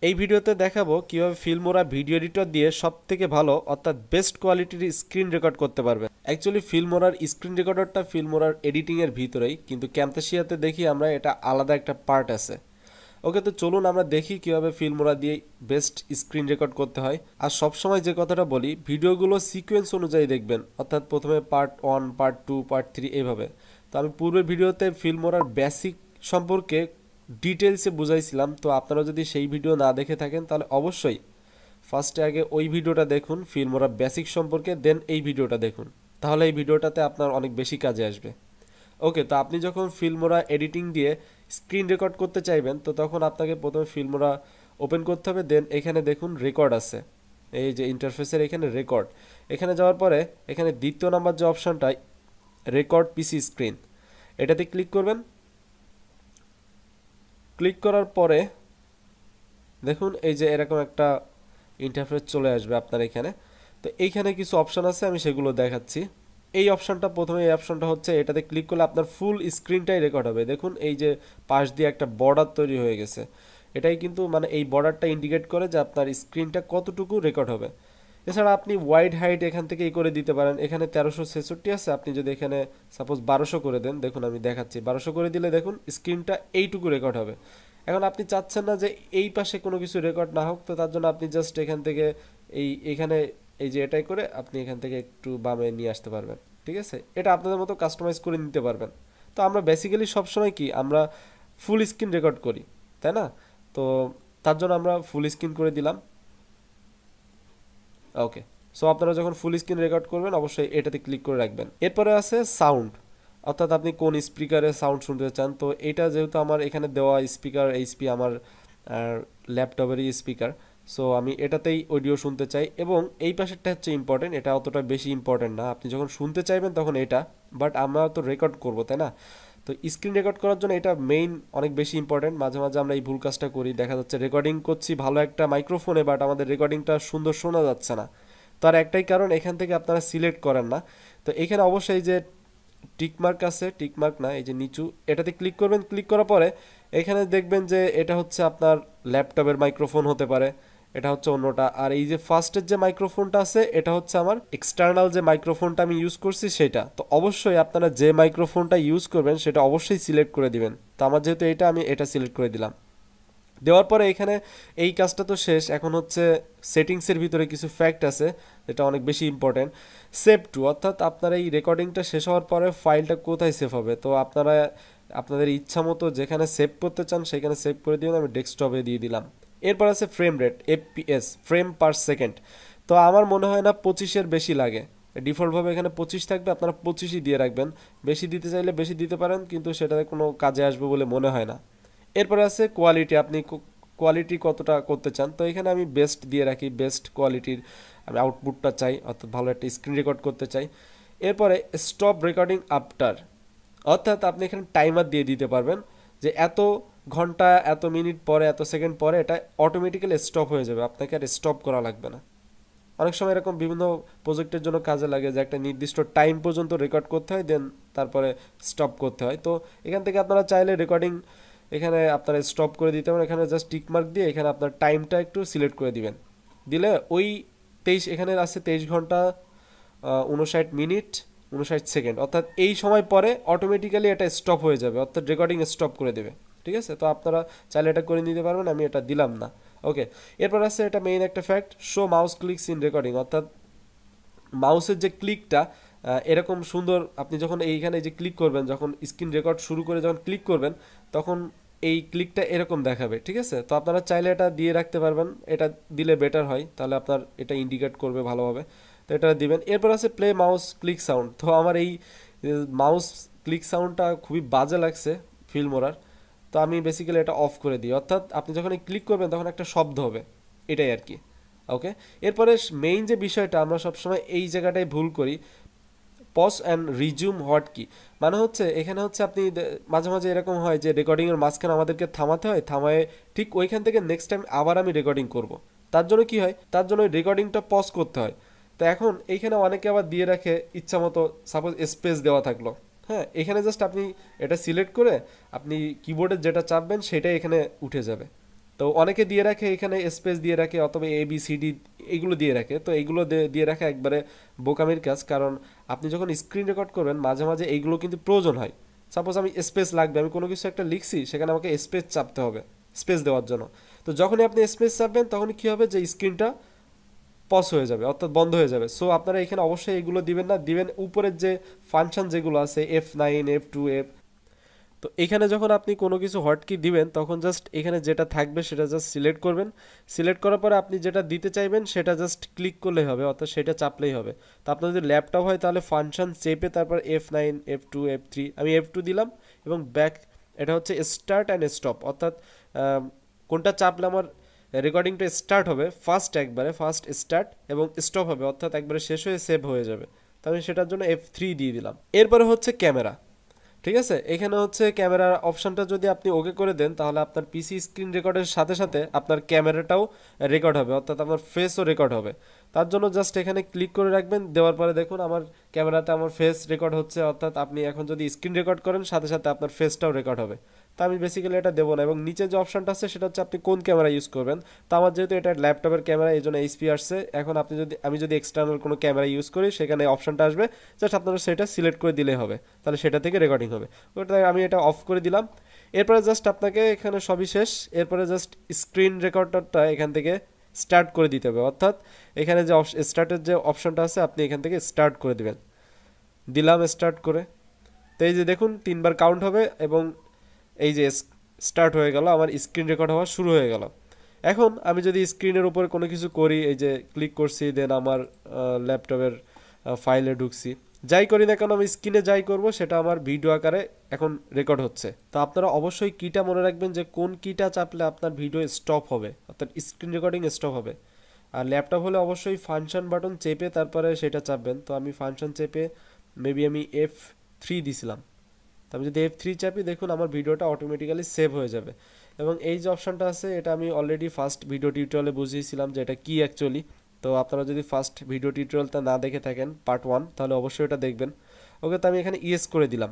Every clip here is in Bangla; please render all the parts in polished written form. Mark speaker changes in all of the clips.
Speaker 1: এই ভিডিওতে দেখাবো কিভাবে ফিল্মোরা ভিডিও এডিটর দিয়ে সবথেকে ভালো অর্থাৎ বেস্ট কোয়ালিটির স্ক্রিন রেকর্ড করতে পারবে। অ্যাকচুয়ালি ফিল্মোরার স্ক্রিন রেকর্ডারটা ফিল্মোরার এডিটিং এর ভিতরেই, কিন্তু ক্যামতাসিয়াতে দেখি আমরা এটা আলাদা একটা পার্ট আছে। ওকে, তো চলুন আমরা দেখি কিভাবে ফিল্মোরা দিয়ে বেস্ট স্ক্রিন রেকর্ড করতে হয়। আর সবসময় যে কথাটা বলি, ভিডিওগুলো সিকোয়েন্স অনুযায়ী দেখবেন, অর্থাৎ প্রথমে পার্ট 1, পার্ট 2, পার্ট 3 এইভাবে। তো আমি পূর্বের ভিডিওতে ফিল্মোরার বেসিক সম্পর্কে ডিটেলসে বুঝাইছিলাম, তো আপনারা যদি সেই ভিডিও না দেখে থাকেন তাহলে অবশ্যই ফার্স্টে আগে ওই ভিডিওটা দেখুন ফিল্মোরা বেসিক সম্পর্কে, দেন এই ভিডিওটা দেখুন, তাহলে এই ভিডিওটাতে আপনার অনেক বেশি কাজে আসবে। ওকে, তো আপনি যখন ফিল্মোরা এডিটিং দিয়ে স্ক্রিন রেকর্ড করতে চাইবেন, তো তখন আপনাকে প্রথমে ফিল্মোরা ওপেন করতে হবে, দেন এখানে দেখুন রেকর্ড আছে, এই যে ইন্টারফেসের এখানে রেকর্ড, এখানে যাওয়ার পরে এখানে দ্বিতীয় নাম্বার যে অপশনটা রেকর্ড পিসি স্ক্রিন, এটাতে ক্লিক করবেন। ক্লিক করার পরে দেখুন এই যে এরকম একটা ইন্টারফেস চলে আসবে আপনার এখানে। তো এইখানে কিছু অপশন আছে, আমি সেগুলো দেখাচ্ছি। এই অপশনটা প্রথমে, এই অপশনটা হচ্ছে এটাতে ক্লিক করলে আপনার ফুল স্ক্রিনটাই রেকর্ড হবে। দেখুন এই যে পাশ দিয়ে একটা বর্ডার তৈরি হয়ে গেছে, এটাই কিন্তু মানে এই বর্ডারটা ইন্ডিকেট করে যে আপনার স্ক্রিনটা কতটুকু রেকর্ড হবে। এছাড়া আপনি ওয়াইড হাইট এখান থেকে এই করে দিতে পারেন। এখানে 1366 আছে, আপনি যদি এখানে সাপোজ 1200 করে দেন, দেখুন আমি দেখাচ্ছি, 1200 করে দিলে দেখুন স্ক্রিনটা এইটুকু রেকর্ড হবে। এখন আপনি চাচ্ছেন না যে এই পাশে কোনো কিছু রেকর্ড না হোক, তো তার জন্য আপনি জাস্ট এখান থেকে এখানে এই যে এটাই করে আপনি এখান থেকে একটু বামে নিয়ে আসতে পারবেন। ঠিক আছে, এটা আপনাদের মতো কাস্টমাইজ করে নিতে পারবেন। তো আমরা বেসিক্যালি সবসময় কি আমরা ফুল স্ক্রিন রেকর্ড করি, তাই না? তো তার জন্য আমরা ফুল স্ক্রিন করে দিলাম। ওকে, সো আপনারা যখন ফুল স্ক্রিন রেকর্ড করবেন অবশ্যই এটাতে ক্লিক করে রাখবেন। এরপরে আছে সাউন্ড, অর্থাৎ আপনি কোন স্পিকারে সাউন্ড শুনতে চান। তো এটা যেহেতু আমার এখানে দেওয়া স্পিকার এইচপি আমার ল্যাপটপেরই স্পিকার, সো আমি এটাতেই অডিও শুনতে চাই। এবং এই পাশেরটা হচ্ছে ইম্পর্টেন্ট, এটা অতটা বেশি ইম্পর্টেন্ট না, আপনি যখন শুনতে চাইবেন তখন এটা, বাট আমরা তো রেকর্ড করব, তাই না? তো স্ক্রিন রেকর্ড করার জন্য এটা মেইন অনেক বেশি ইম্পর্টেন্ট। মাঝে মাঝে আমরা এই ভুল কাজটা করি, দেখা যাচ্ছে রেকর্ডিং করছি ভালো একটা মাইক্রোফোনে, বাট আমাদের রেকর্ডিংটা সুন্দর শোনা যাচ্ছে না। তার একটাই কারণ, এখান থেকে আপনারা সিলেক্ট করেন না। তো এখানে অবশ্যই যে টিকমার্ক আছে, টিকমার্ক না, এই যে নিচু, এটাতে ক্লিক করবেন। ক্লিক করার পরে এখানে দেখবেন যে এটা হচ্ছে আপনার ল্যাপটপের মাইক্রোফোন হতে পারে, এটা হচ্ছে অন্যটা। আর এই যে ফার্স্টের যে মাইক্রোফোনটা আছে এটা হচ্ছে আমার এক্সটার্নাল যে মাইক্রোফোনটা আমি ইউজ করছি সেটা। তো অবশ্যই আপনারা যে মাইক্রোফোনটা ইউজ করবেন সেটা অবশ্যই সিলেক্ট করে দিবেন। তো আমার যেহেতু এটা, আমি এটা সিলেক্ট করে দিলাম। দেওয়ার পরে এখানে এই কাজটা তো শেষ, এখন হচ্ছে সেটিংসের ভিতরে কিছু ফ্যাক্ট আছে যেটা অনেক বেশি ইম্পর্টেন্ট। সেভ টু, অর্থাৎ আপনার এই রেকর্ডিংটা শেষ হওয়ার পরে ফাইলটা কোথায় সেভ হবে, তো আপনারা আপনাদের ইচ্ছা মতো যেখানে সেভ করতে চান সেখানে সেভ করে দিন। আমি ডেস্কটপে দিয়ে দিলাম। এরপর আছে frame rate, FPS, frame per second. তো আমার মনে হয় না 25-এর বেশি লাগে, ডিফল্টভাবে এখানে 25 থাকবে, আপনারা 25ই দিয়ে রাখবেন। বেশি দিতে চাইলে বেশি দিতে পারেন, কিন্তু সেটাতে কোনো কাজে আসবে বলে মনে হয় না। এরপরে আছে কোয়ালিটি, আপনি কোয়ালিটি কতটা করতে চান। তো এখানে আমি বেস্ট দিয়ে রাখি, বেস্ট কোয়ালিটির আমি আউটপুটটা চাই, অর্থাৎ ভালো একটা স্ক্রিন রেকর্ড করতে চাই। এরপরে স্টপ রেকর্ডিং আফটার, অর্থাৎ আপনি এখানে টাইমার দিয়ে দিতে পারবেন যে এত ঘন্টা, এত মিনিট পরে, এত সেকেন্ড পরে এটা অটোমেটিক্যালি স্টপ হয়ে যাবে, আপনাকে আর স্টপ করা লাগবে না। অনেক সময় এরকম বিভিন্ন প্রজেক্টের জন্য কাজে লাগে যে একটা নির্দিষ্ট টাইম পর্যন্ত রেকর্ড করতে হয়, দেন তারপরে স্টপ করতে হয়। তো এখান থেকে আপনারা চাইলে রেকর্ডিং এখানে আপনারা স্টপ করে দিতে পারেন। এখানে জাস্ট টিক মার্ক দিয়ে এখানে আপনার টাইমটা একটু সিলেক্ট করে দিবেন, দিলে ওই 23, এখানে আছে 23 ঘন্টা 59 মিনিট 59 সেকেন্ড, অর্থাৎ এই সময় পরে অটোমেটিক্যালি এটা স্টপ হয়ে যাবে, অর্থাৎ রেকর্ডিং স্টপ করে দেবে। ঠিক আছে, তো আপনারা চাইলে এটা করে নিতে পারবেন, আমি এটা দিলাম না। ওকে, এরপর আছে এটা মেইন একটা fact, show mouse clicks in recording, অর্থাৎ মাউসের যে ক্লিকটা এরকম সুন্দর, আপনি যখন এইখানে যে ক্লিক করবেন, যখন স্ক্রিন রেকর্ড শুরু করে যখন ক্লিক করবেন তখন এই ক্লিকটা এরকম দেখাবে। ঠিক আছে, তো আপনারা চাইলে এটা দিয়ে রাখতে পারবেন, এটা দিলে বেটার হয়, তাহলে আপনার এটা ইন্ডিকেট করবে ভালোভাবে। তো এটা দিবেন। এরপর আছে প্লে মাউস ক্লিক সাউন্ড। তো আমার এই মাউস ক্লিক সাউন্ডটা খুবই বাজে লাগছে ফিল্মোরার, তো আমি বেসিক্যালি এটা অফ করে দিই, অর্থাৎ আপনি যখন ক্লিক করবেন তখন একটা শব্দ হবে, এটাই আর কি। ওকে, এরপরে মেইন যে বিষয়টা আমরা সবসময় এই জায়গাটায় ভুল করি, পজ অ্যান্ড রিজিউম হট কি, মানে হচ্ছে এখানে হচ্ছে আপনি মাঝে মাঝে এরকম হয় যে রেকর্ডিংয়ের মাঝখানে আমাদেরকে থামাতে হয়, থামায় ঠিক ওইখান থেকে নেক্সট টাইম আবার আমি রেকর্ডিং করব। তার জন্য কি হয়, তার জন্য ওই রেকর্ডিংটা পজ করতে হয়। তো এখন এইখানে অনেকে আবার দিয়ে রাখে ইচ্ছা মতো, সাপোজ স্পেস দেওয়া থাকলো, হ্যাঁ, এখানে জাস্ট আপনি এটা সিলেক্ট করে আপনি কিবোর্ডে যেটা চাপবেন সেটাই এখানে উঠে যাবে। তো অনেকে দিয়ে রাখে এখানে স্পেস দিয়ে রাখে অথবা ABCD এগুলো দিয়ে রাখে, তো এইগুলো দিয়ে রাখা একবারে বোকামির কাজ। কারণ আপনি যখন স্ক্রিন রেকর্ড করবেন মাঝে মাঝে এইগুলো কিন্তু প্রয়োজন হয়। সাপোজ আমি স্পেস লাগবে, আমি কোনো কিছু একটা লিখছি, সেখানে আমাকে স্পেস চাপতে হবে স্পেস দেওয়ার জন্য। তো যখনই আপনি স্পেস চাপবেন তখনই কী হবে, যে স্ক্রিনটা পজ হয়ে যাবে অর্থাৎ বন্ধ হয়ে যাবে। সো আপনারা এখানে অবশ্যই এগুলো দিবেন না, দিবেন উপরের যে ফাংশন যেগুলো আছে F9 F2 তো এখানে যখন আপনি কোনো কিছু হটকি দিবেন তখন জাস্ট এখানে যেটা থাকবে সেটা জাস্ট সিলেক্ট করবেন। সিলেক্ট করার পরে আপনি যেটা দিতে চাইবেন সেটা জাস্ট ক্লিক করলেই হবে, অর্থাৎ সেটা চাপলেই হবে। তো আপনার যদি ল্যাপটপ হয় তাহলে ফাংশন চেপে তারপর F9 F2 F3, আমি F2 দিলাম এবং ব্যাক, এটা হচ্ছে স্টার্ট অ্যান্ড স্টপ, অর্থাৎ কোনটা চাপলে আমার রেকর্ডিংটা স্টার্ট হবে ফার্স্ট, একবারে ফার্স্ট স্টার্ট, এবং স্টপ হবে অর্থাৎ একবারে শেষ হয়ে সেভ হয়ে যাবে। তো আমি সেটার জন্য F3 দিয়ে দিলাম। এরপরে হচ্ছে ক্যামেরা, ঠিক আছে। এখানে হচ্ছে ক্যামেরার অপশনটা যদি আপনি ওকে করে দেন তাহলে আপনার পিসি স্ক্রিন রেকর্ডের সাথে সাথে আপনার ক্যামেরাটাও রেকর্ড হবে, অর্থাৎ আপনার ফেসও রেকর্ড হবে। তার জন্য জাস্ট এখানে ক্লিক করে রাখবেন, দেওয়ার পরে দেখুন আমার ক্যামেরাতে আমার ফেস রেকর্ড হচ্ছে, অর্থাৎ আপনি এখন যদি স্ক্রিন রেকর্ড করেন সাথে সাথে আপনার ফেসটাও রেকর্ড হবে। তো আমি বেসিক্যালি এটা দেবো না, এবং নিচে যে অপশনটা আছে সেটা হচ্ছে আপনি কোন ক্যামেরা ইউজ করবেন। তো আমার যেহেতু এটা ল্যাপটপের ক্যামেরা এই জন্য HP আসছে। এখন আপনি যদি আমি যদি এক্সটার্নাল কোনো ক্যামেরা ইউজ করি সেখানে অপশনটা আসবে, জাস্ট আপনারা সেটা সিলেক্ট করে দিলেই হবে, তাহলে সেটা থেকে রেকর্ডিং হবে। ওটা আমি এটা অফ করে দিলাম। এরপরে জাস্ট আপনাকে এখানে সবই শেষ, এরপরে জাস্ট স্ক্রিন রেকর্ডারটা এখান থেকে স্টার্ট করে দিতে হবে, অর্থাৎ এখানে যে স্টার্টের যে অপশনটা আছে আপনি এখান থেকে স্টার্ট করে দিবেন। দিলাম স্টার্ট করে, তো এই যে দেখুন 3বার কাউন্ট হবে এবং এই যে স্টার্ট হয়ে গেল, আমার স্ক্রিন রেকর্ড হওয়া শুরু হয়ে গেল। এখন আমি যদি স্ক্রিনের উপরে কোনো কিছু করি, এই যে ক্লিক করছি, দেন আমার ল্যাপটপের ফাইলে ঢুকছি, যাই করি না কেন আমি স্ক্রিনে যাই করব সেটা আমার ভিডিও আকারে এখন রেকর্ড হচ্ছে। তো আপনারা অবশ্যই কিটা মনে রাখবেন যে কোন কিটা চাপলে আপনার ভিডিও স্টপ হবে, অর্থাৎ স্ক্রিন রেকর্ডিং স্টপ হবে। আর ল্যাপটপ হলে অবশ্যই ফাংশন বাটন চেপে তারপরে সেটা চাপবেন। তো আমি ফাংশন চেপে মেবি আমি F3 দিছিলাম। তো আমি যদি F3 চাপি দেখুন আমার ভিডিওটা অটোমেটিক্যালি সেভ হয়ে যাবে। এবং এই যে অপশনটা আছে এটা আমি অলরেডি ফার্স্ট ভিডিও টিউটোরিয়ালে বুঝিয়েছিলাম যে এটা কি অ্যাকচুয়ালি। তো আপনারা যদি ফার্স্ট ভিডিও টিউটোরিয়ালটা না দেখে থাকেন পার্ট 1 তাহলে অবশ্যই এটা দেখবেন। ওকে, তো আমি এখানে ইয়েস করে দিলাম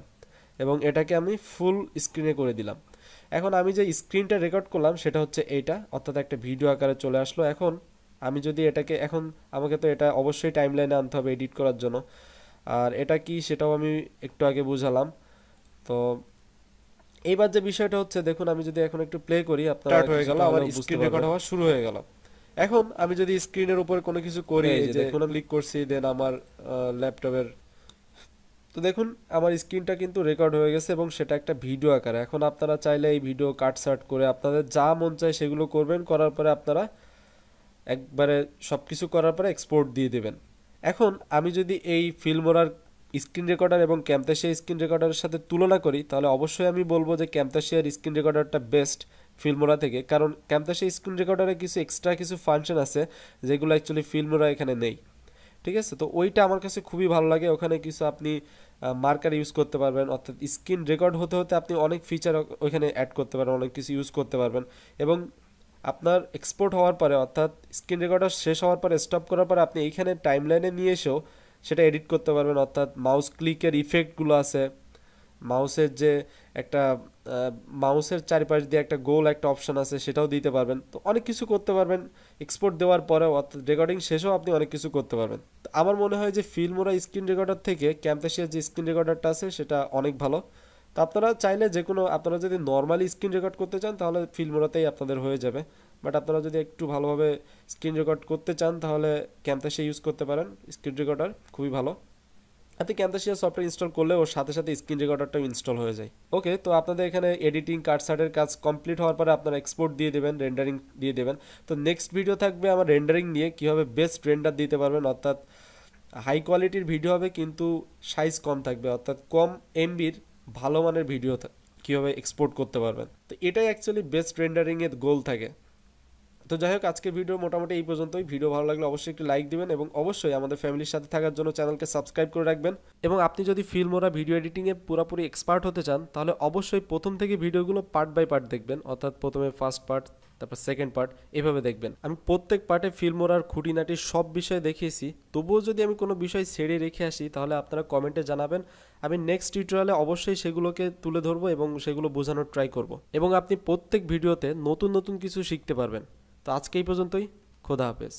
Speaker 1: এবং এটাকে আমি ফুল স্ক্রিনে করে দিলাম। এখন আমি যে স্ক্রিনটা রেকর্ড করলাম সেটা হচ্ছে এইটা, অর্থাৎ একটা ভিডিও আকারে চলে আসলো। এখন আমি যদি এটাকে, এখন আমাকে তো এটা অবশ্যই টাইমলাইনে আনতে হবে এডিট করার জন্য। আর এটা কি সেটাও আমি একটু আগে বুঝালাম। তো এইবার যে বিষয়টা হচ্ছে দেখুন, আমি যদি এখন একটু প্লে করি আপনারা স্টার্ট হয়ে গেল, আমার স্ক্রিন রেকর্ড হওয়া শুরু হয়ে গেল। এখন আমি যদি স্ক্রিনের উপরে কোনো কিছু করি, এই যে দেখুন ক্লিক করছি, দেন আমার ল্যাপটপের, তো দেখুন আমার স্ক্রিনটা কিন্তু রেকর্ড হয়ে গেছে এবং সেটা একটা ভিডিও আকারে। এখন আপনারা চাইলে এই ভিডিও কাটসাট করে আপনাদের যা মন চায় সেগুলো করবেন, করার পরে আপনারা একবারে সব কিছু করার পরে এক্সপোর্ট দিয়ে দেবেন। এখন আমি যদি এই ফিল্মোরার স্ক্রিন রেকর্ডার এবং ক্যামতাশিয়া স্ক্রিন রেকর্ডারের সাথে তুলনা করি তাহলে অবশ্যই আমি বলবো যে ক্যামতাশিয়ার স্ক্রিন রেকর্ডারটা বেস্ট ফিল্মোরা থেকে, কারণ ক্যামতাশিয়া স্ক্রিন রেকর্ডারে কিছু এক্সট্রা কিছু ফাংশন আছে যেগুলো অ্যাকচুয়ালি ফিল্মোরা এখানে নেই। ঠিক আছে, তো ওইটা আমার কাছে খুবই ভালো লাগে। ওখানে কিছু আপনি মার্কার ইউজ করতে পারবেন, অর্থাৎ স্ক্রিন রেকর্ড হতে হতে আপনি অনেক ফিচার ওইখানে অ্যাড করতে পারবেন, অনেক কিছু ইউজ করতে পারবেন। এবং আপনার এক্সপোর্ট হওয়ার পরে, অর্থাৎ স্ক্রিন রেকর্ডার শেষ হওয়ার পরে স্টপ করার পরে আপনি এইখানে টাইমলাইনে নিয়ে এসেও সেটা এডিট করতে পারবেন, অর্থাৎ মাউস ক্লিকের ইফেক্টগুলো আছে, মাউসের যে একটা মাউসের চারিপাশ দিয়ে একটা গোল একটা অপশন আছে সেটাও দিতে পারবেন। তো অনেক কিছু করতে পারবেন এক্সপোর্ট দেওয়ার পরেও, অর্থাৎ রেকর্ডিং শেষেও আপনি অনেক কিছু করতে পারবেন। আমার মনে হয় যে ফিল্মোরা স্ক্রিন রেকর্ডার থেকে ক্যামতাশিয়ার যে স্ক্রিন রেকর্ডারটা আছে সেটা অনেক ভালো। তো আপনারা চাইলে যে কোনো, আপনারা যদি নর্মালি স্ক্রিন রেকর্ড করতে চান তাহলে ফিল্মোরাতেই আপনাদের হয়ে যাবে, বাট আপনারা যদি একটু ভালোভাবে স্ক্রিন রেকর্ড করতে চান তাহলে ক্যামতাশিয়া ইউজ করতে পারেন। স্ক্রিন রেকর্ডার খুবই ভালো, আপনি ক্যামতাশিয়া সফটওয়্যার ইনস্টল করলে ওর সাথে সাথে স্ক্রিন রেকর্ডারটাও ইনস্টল হয়ে যায়। ওকে, তো আপনাদের এখানে এডিটিং কাটসাটের কাজ কমপ্লিট হওয়ার পরে আপনারা এক্সপোর্ট দিয়ে দেবেন, রেন্ডারিং দিয়ে দেবেন। তো নেক্সট ভিডিও থাকবে আমার রেন্ডারিং নিয়ে, কীভাবে বেস্ট রেন্ডার দিতে পারবেন, অর্থাৎ হাই কোয়ালিটির ভিডিও হবে কিন্তু সাইজ কম থাকবে, অর্থাৎ কম এমবির ভালো মানের ভিডিও কীভাবে এক্সপোর্ট করতে পারবেন। তো এটাই অ্যাকচুয়ালি বেস্ট রেন্ডারিংয়ের গোল থাকে। তো যাই হোক, আজকের ভিডিও মোটামুটি এই পর্যন্তই। ভিডিও ভালো লাগলে অবশ্যই একটি লাইক দিবেন এবং অবশ্যই আমাদের ফ্যামিলির সাথে থাকার জন্য চ্যানেলকে সাবস্ক্রাইব করে রাখবেন। এবং আপনি যদি ফিল্মোরা ভিডিও এডিটিংয়ে পুরোপুরি এক্সপার্ট হতে চান তাহলে অবশ্যই প্রথম থেকে ভিডিওগুলো পার্ট বাই পার্ট দেখবেন, অর্থাৎ প্রথমে ফার্স্ট পার্ট, তারপর সেকেন্ড পার্ট, এভাবে দেখবেন। আমি প্রত্যেক পার্টে ফিল্মোরার খুঁটিনাটি সব বিষয়ে দেখিয়েছি। তবুও যদি আমি কোনো বিষয় ছেড়ে রেখে আসি তাহলে আপনারা কমেন্টে জানাবেন, আমি নেক্সট টিউটোরিয়ালে অবশ্যই সেগুলোকে তুলে ধরবো এবং সেগুলো বোঝানোর ট্রাই করব, এবং আপনি প্রত্যেক ভিডিওতে নতুন নতুন কিছু শিখতে পারবেন। তো আজকে এই পর্যন্তই, খোদা হাফেজ।